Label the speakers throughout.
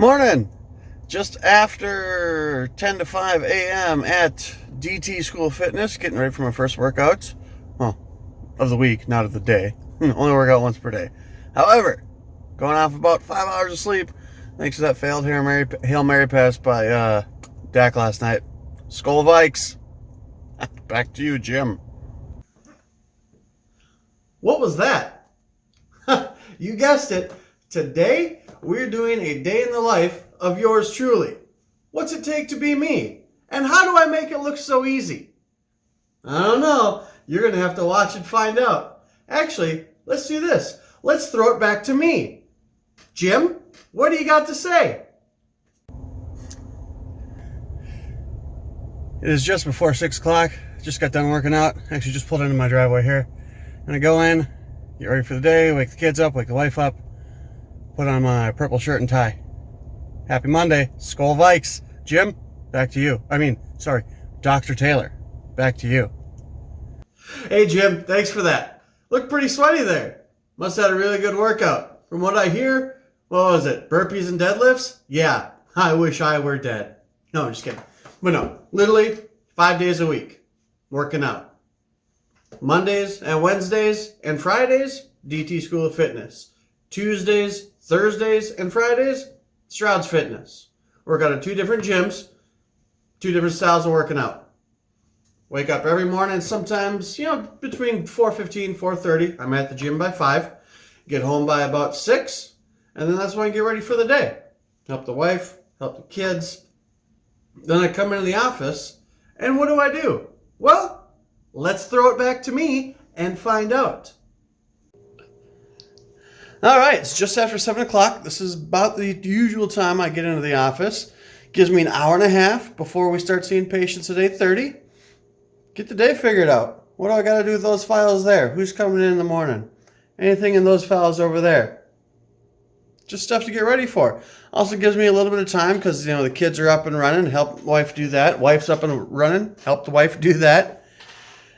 Speaker 1: Morning! Just after 10 to 5 a.m. at DT School of Fitness, getting ready for my first workouts. Well, of the week, not of the day. Only work out once per day. However, going off about 5 hours of sleep, thanks to that failed Hail Mary pass by Dak last night. Skol Vikes! Back to you, Jim. What was that? You guessed it. Today, we're doing a day in the life of yours truly. What's it take to be me? And how do I make it look so easy? I don't know. You're going to have to watch and find out. Actually, let's do this. Let's throw it back to me. Jim, what do you got to say? It is just before 6 o'clock. Just got done working out. Actually, just pulled into my driveway here. I'm going to go in, get ready for the day, wake the kids up, wake the wife up, put on my purple shirt and tie. Happy Monday. Skol Vikes. Jim, back to you. Dr. Taylor, back to you. Hey, Jim, thanks for that. Look pretty sweaty there. Must have had a really good workout. From what I hear, what was it, burpees and deadlifts? Yeah, I wish I were dead. No, I'm just kidding. But no, literally 5 days a week, working out. Mondays and Wednesdays and Fridays, DT School of Fitness. Tuesdays, Thursdays, and Fridays, Stroud's Fitness. Work out at 2 different gyms, 2 different styles of working out. Wake up every morning, sometimes, between 4:15, 4:30. I'm at the gym by 5. Get home by about 6, and then that's when I get ready for the day. Help the wife, help the kids. Then I come into the office, and what do? Well, let's throw it back to me and find out. All right, it's just after 7 o'clock. This is about the usual time I get into the office. Gives me an hour and a half before we start seeing patients at 8:30. Get the day figured out. What do I got to do with those files there? Who's coming in the morning? Anything in those files over there? Just stuff to get ready for. Also gives me a little bit of time because, the kids are up and running. Help wife do that. Wife's up and running. Help the wife do that.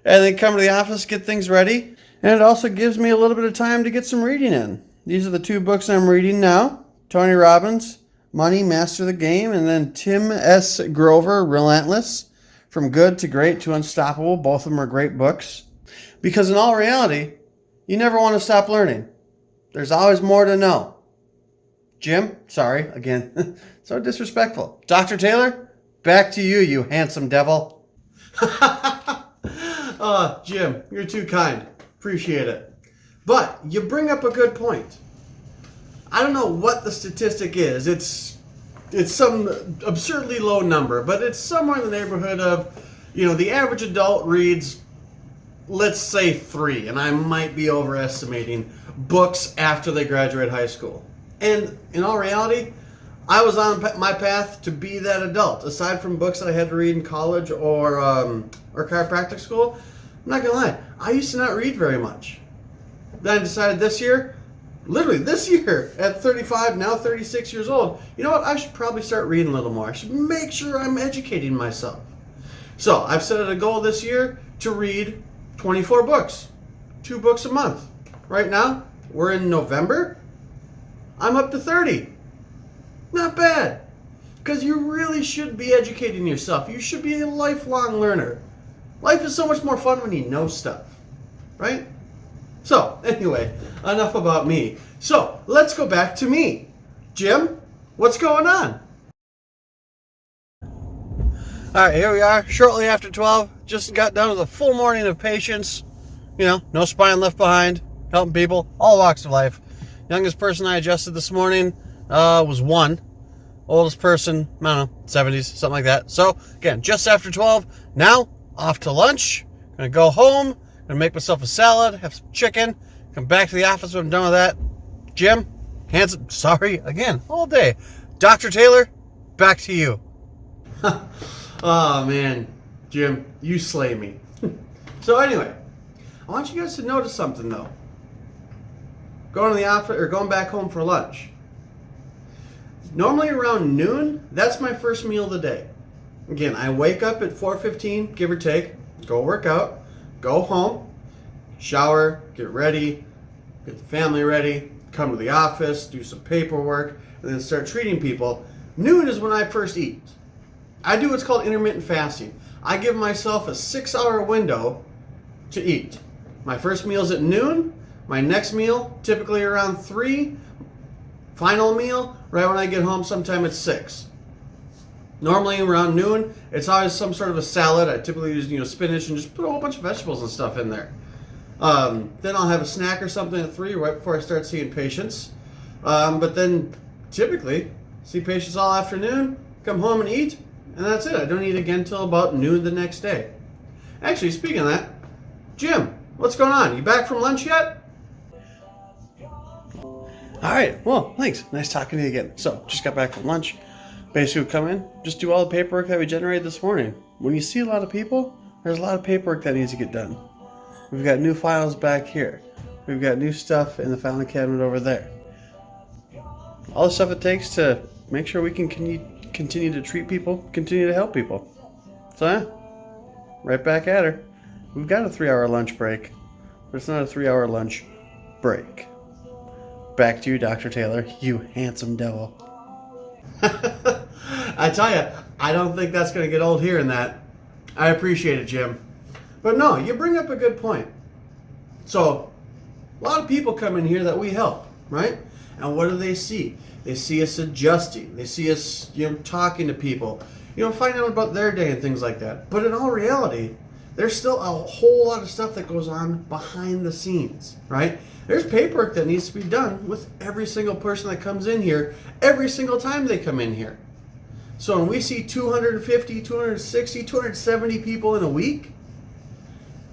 Speaker 1: And then come to the office, get things ready. And it also gives me a little bit of time to get some reading in. These are the 2 books I'm reading now. Tony Robbins, Money, Master the Game, and then Tim S. Grover, Relentless, From Good to Great to Unstoppable. Both of them are great books. Because in all reality, you never want to stop learning. There's always more to know. Jim, sorry, again, so disrespectful. Dr. Taylor, back to you, you handsome devil. Oh, Jim, you're too kind. Appreciate it. But you bring up a good point. I don't know what the statistic is. It's some absurdly low number, but it's somewhere in the neighborhood of, the average adult reads, let's say 3, and I might be overestimating, books after they graduate high school. And in all reality, I was on my path to be that adult. Aside from books that I had to read in college or chiropractic school, I'm not going to lie, I used to not read very much. Then I decided literally this year, at 35, now 36 years old, you know what? I should probably start reading a little more. I should make sure I'm educating myself. So I've set it a goal this year to read 24 books, 2 books a month. Right now, we're in November. I'm up to 30. Not bad. Because you really should be educating yourself. You should be a lifelong learner. Life is so much more fun when you know stuff, right? So, anyway, enough about me. So, let's go back to me. Jim, what's going on? All right, here we are, shortly after 12. Just got done with a full morning of patients. No spine left behind, helping people, all walks of life. Youngest person I adjusted this morning was 1. Oldest person, I don't know, 70s, something like that. So, again, just after 12. Now, off to lunch. Gonna go home. Gonna make myself a salad, have some chicken, come back to the office when I'm done with that. Jim, handsome, sorry, again, all day. Dr. Taylor, back to you. Oh, man, Jim, you slay me. So anyway, I want you guys to notice something, though. Going to the office or going back home for lunch. Normally around noon, that's my first meal of the day. Again, I wake up at 4:15, give or take, go work out, go home, shower, get ready, get the family ready, come to the office, do some paperwork, and then start treating people, noon is when I first eat. I do what's called intermittent fasting. I give myself a 6-hour window to eat. My first meal is at noon. My next meal, typically around 3. Final meal, right when I get home, sometime at 6. Normally around noon, it's always some sort of a salad. I typically use spinach and just put a whole bunch of vegetables and stuff in there. Then I'll have a snack or something at 3 right before I start seeing patients. But then typically see patients all afternoon, come home and eat, and that's it. I don't eat again until about noon the next day. Actually, speaking of that, Jim, what's going on? You back from lunch yet? All right. Well, thanks. Nice talking to you again. So, just got back from lunch. Basically, we come in, just do all the paperwork that we generated this morning. When you see a lot of people, there's a lot of paperwork that needs to get done. We've got new files back here. We've got new stuff in the filing cabinet over there. All the stuff it takes to make sure we can continue to treat people, continue to help people. So, yeah, right back at her. We've got a 3-hour lunch break, but it's not a 3-hour lunch break. Back to you, Dr. Taylor, you handsome devil. I tell you, I don't think that's going to get old hearing that. I appreciate it, Jim. But no, you bring up a good point. So, a lot of people come in here that we help, right? And what do they see? They see us adjusting. They see us, talking to people, finding out about their day and things like that. But in all reality, there's still a whole lot of stuff that goes on behind the scenes, right? There's paperwork that needs to be done with every single person that comes in here, every single time they come in here. So when we see 250, 260, 270 people in a week,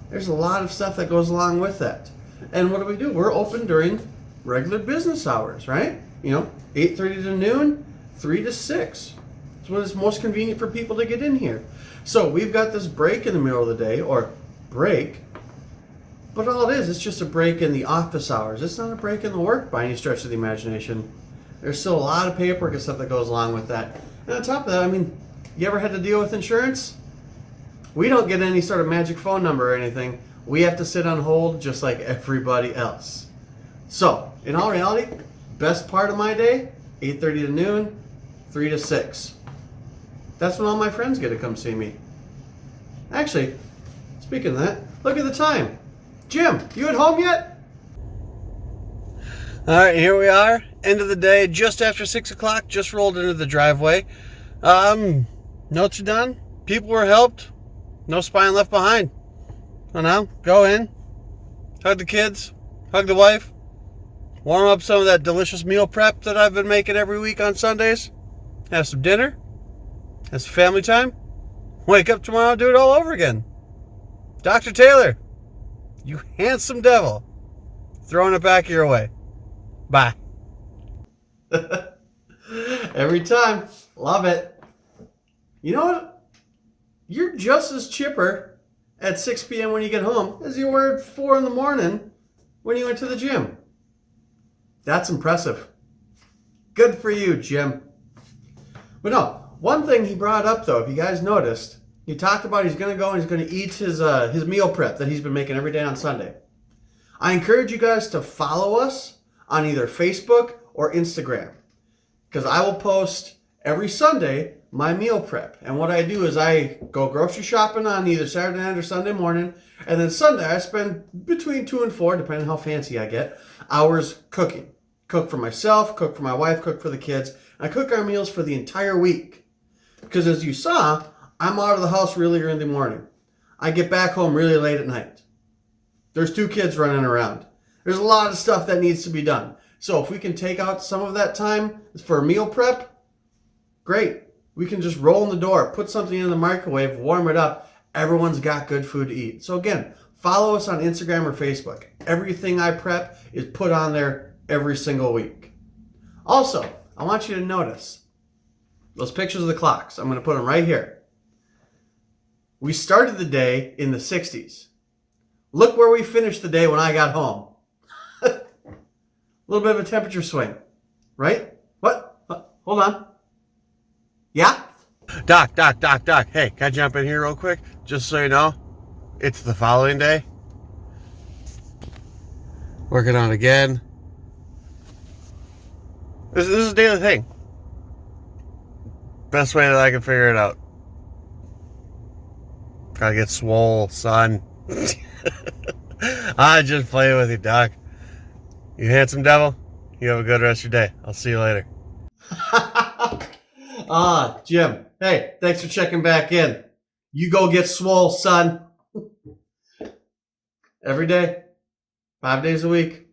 Speaker 1: there's a lot of stuff that goes along with that. And what do? We're open during regular business hours, right? 8:30 to noon, 3 to 6. It's when it's most convenient for people to get in here. So we've got this break in the middle of the day, or break, but all it is, it's just a break in the office hours. It's not a break in the work by any stretch of the imagination. There's still a lot of paperwork and stuff that goes along with that. And on top of that, you ever had to deal with insurance? We don't get any sort of magic phone number or anything. We have to sit on hold just like everybody else. So, in all reality, best part of my day, 8:30 to noon, 3 to 6. That's when all my friends get to come see me. Actually, speaking of that, look at the time. Jim, you at home yet? All right, here we are. End of the day, just after 6 o'clock. Just rolled into the driveway. Notes are done. People were helped. No spine left behind. So now, go in, hug the kids, hug the wife, warm up some of that delicious meal prep that I've been making every week on Sundays, have some dinner, have some family time, wake up tomorrow and do it all over again. Dr. Taylor, you handsome devil, throwing it back your way. Bye. Every time. Love it. You know what? You're just as chipper at 6 p.m. when you get home as you were at 4 in the morning when you went to the gym. That's impressive. Good for you, Jim. But no, one thing he brought up, though, if you guys noticed, he talked about he's going to go and he's going to eat his meal prep that he's been making every day on Sunday. I encourage you guys to follow us on either Facebook or Instagram, because I will post every Sunday my meal prep. And what I do is I go grocery shopping on either Saturday night or Sunday morning, and then Sunday I spend between 2 and 4, depending on how fancy I get, hours cooking. Cook for myself, cook for my wife, cook for the kids. I cook our meals for the entire week. Because as you saw, I'm out of the house really early in the morning. I get back home really late at night. There's 2 kids running around. There's a lot of stuff that needs to be done. So if we can take out some of that time for meal prep, great. We can just roll in the door, put something in the microwave, warm it up. Everyone's got good food to eat. So again, follow us on Instagram or Facebook. Everything I prep is put on there every single week. Also, I want you to notice those pictures of the clocks. I'm going to put them right here. We started the day in the 60s. Look where we finished the day when I got home. A little bit of a temperature swing, right? What? Hold on. Yeah? Doc. Hey, can I jump in here real quick? Just so you know, it's the following day. Working on again.
Speaker 2: This is a daily thing. Best way that I can figure it out. Gotta get swole, son. I just play with you, Doc. You handsome devil. You have a good rest of your day. I'll see you later.
Speaker 1: Jim. Hey, thanks for checking back in. You go get swole, son. Every day, 5 days a week,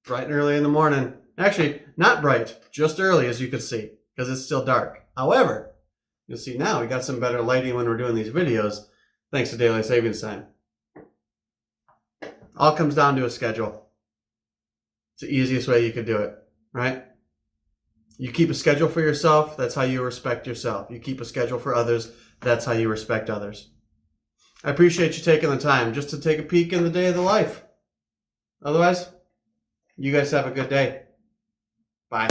Speaker 1: bright and early in the morning. Actually, not bright, just early, as you can see, because it's still dark. However, you'll see now we got some better lighting when we're doing these videos, thanks to daylight savings time. All comes down to a schedule. It's the easiest way you could do it, right? You keep a schedule for yourself, that's how you respect yourself. You keep a schedule for others, that's how you respect others. I appreciate you taking the time just to take a peek in the day of the life. Otherwise, you guys have a good day. Bye.